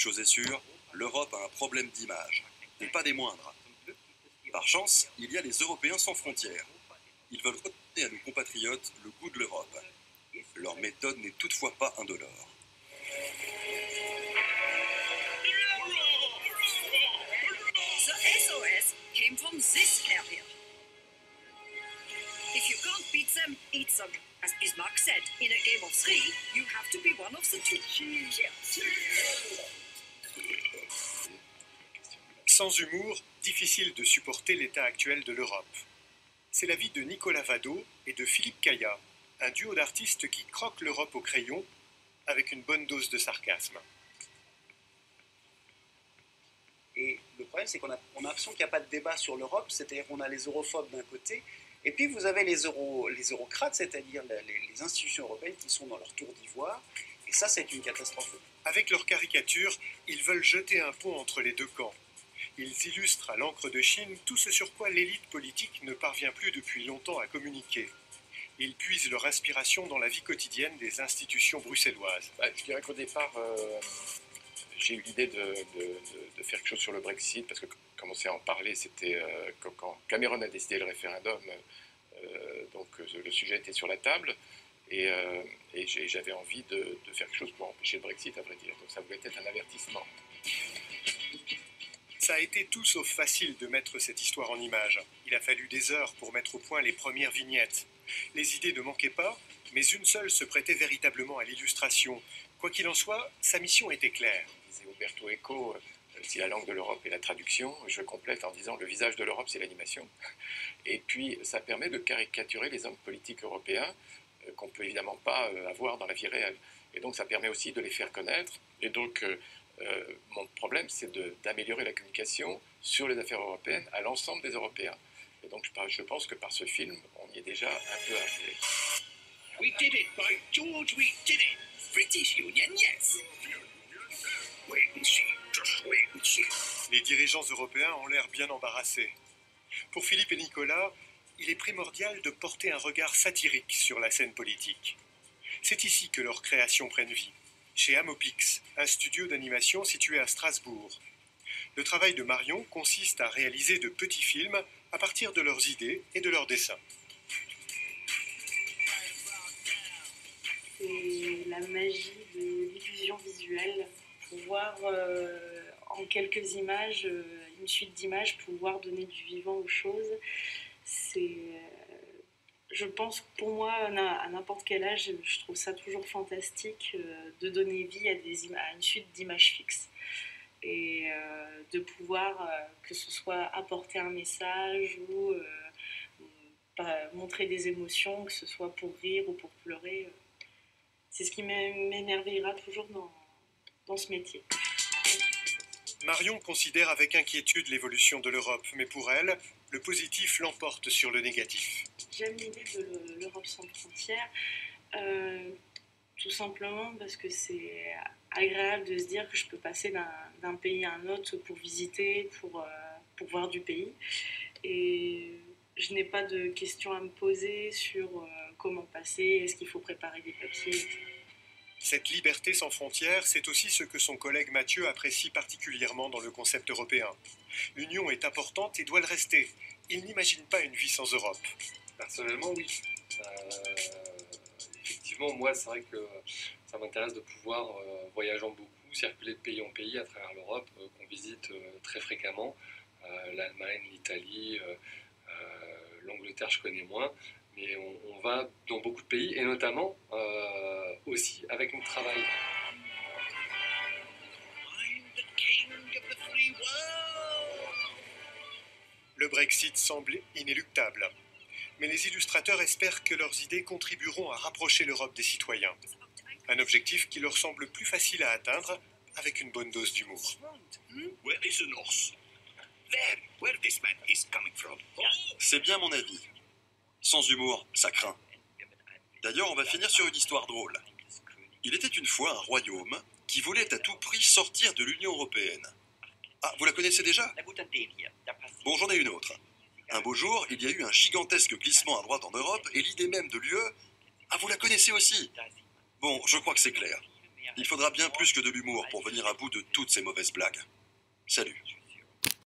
chose est sûre, l'Europe a un problème d'image, et pas des moindres. Par chance, il y a les Européens sans frontières. Ils veulent redonner à nos compatriotes le goût de l'Europe. Leur méthode n'est toutefois pas indolore. The SOS came from this area. If you can't beat them, eat them. As Bismarck said, in a game of three, you have to be one of the two. Sans humour, difficile de supporter l'état actuel de l'Europe. C'est l'avis de Nicolas Vado et de Philippe Caillat, un duo d'artistes qui croquent l'Europe au crayon avec une bonne dose de sarcasme. Et le problème, c'est qu'on a l'impression qu'il n'y a pas de débat sur l'Europe, c'est-à-dire qu'on a les europhobes d'un côté, et puis vous avez les eurocrates, c'est-à-dire les institutions européennes qui sont dans leur tour d'ivoire, et ça, c'est une catastrophe. Avec leur caricature, ils veulent jeter un pont entre les deux camps. Ils illustrent à l'encre de Chine tout ce sur quoi l'élite politique ne parvient plus depuis longtemps à communiquer. Ils puisent leur inspiration dans la vie quotidienne des institutions bruxelloises. Je dirais qu'au départ, j'ai eu l'idée de faire quelque chose sur le Brexit, parce que commencer à en parler, c'était quand Cameron a décidé le référendum, donc le sujet était sur la table, et j'avais envie de faire quelque chose pour empêcher le Brexit, à vrai dire. Donc ça voulait être un avertissement. Ça a été tout sauf facile de mettre cette histoire en images. Il a fallu des heures pour mettre au point les premières vignettes. Les idées ne manquaient pas, mais une seule se prêtait véritablement à l'illustration. Quoi qu'il en soit, sa mission était claire. Disait Umberto Eco, si la langue de l'Europe est la traduction, je complète en disant le visage de l'Europe c'est l'animation. Et puis ça permet de caricaturer les hommes politiques européens qu'on ne peut évidemment pas avoir dans la vie réelle. Et donc ça permet aussi de les faire connaître. Et donc mon problème c'est d'améliorer la communication sur les affaires européennes à l'ensemble des Européens. Et donc je pense que par ce film, on y est déjà un peu arrivé. We did it, by George, we did it. British Union, yes. Wait and see, just wait and see. Les dirigeants européens ont l'air bien embarrassés. Pour Philippe et Nicolas, il est primordial de porter un regard satirique sur la scène politique. C'est ici que leurs créations prennent vie, chez Amopix, un studio d'animation situé à Strasbourg. Le travail de Marion consiste à réaliser de petits films à partir de leurs idées et de leurs dessins. C'est la magie de l'illusion visuelle, pouvoir en quelques images, une suite d'images, pouvoir donner du vivant aux choses. C'est, je pense que pour moi, à n'importe quel âge, je trouve ça toujours fantastique de donner vie à une suite d'images fixes et de pouvoir, que ce soit apporter un message ou montrer des émotions, que ce soit pour rire ou pour pleurer. C'est ce qui m'émerveillera toujours dans ce métier. Marion considère avec inquiétude l'évolution de l'Europe, mais pour elle, le positif l'emporte sur le négatif. J'aime l'idée de l'Europe sans frontières, tout simplement parce que c'est agréable de se dire que je peux passer d'un pays à un autre pour visiter, pour voir du pays. Et je n'ai pas de questions à me poser sur comment passer, est-ce qu'il faut préparer des papiers. Cette liberté sans frontières, c'est aussi ce que son collègue Mathieu apprécie particulièrement dans le concept européen. L'Union est importante et doit le rester. Il n'imagine pas une vie sans Europe. Personnellement, oui. Effectivement, moi, c'est vrai que ça m'intéresse de pouvoir, voyageant beaucoup, circuler de pays en pays à travers l'Europe, qu'on visite très fréquemment. L'Allemagne, l'Italie, l'Angleterre, je connais moins. Mais on va dans beaucoup de pays, et notamment aussi avec notre travail. Le Brexit semble inéluctable. Mais les illustrateurs espèrent que leurs idées contribueront à rapprocher l'Europe des citoyens. Un objectif qui leur semble plus facile à atteindre avec une bonne dose d'humour. C'est bien mon avis. Sans humour, ça craint. D'ailleurs, on va finir sur une histoire drôle. Il était une fois un royaume qui voulait à tout prix sortir de l'Union européenne. Ah, vous la connaissez déjà? Bon, j'en ai une autre. Un beau jour, il y a eu un gigantesque glissement à droite en Europe et l'idée même de l'UE... Ah, vous la connaissez aussi? Bon, je crois que c'est clair. Il faudra bien plus que de l'humour pour venir à bout de toutes ces mauvaises blagues. Salut.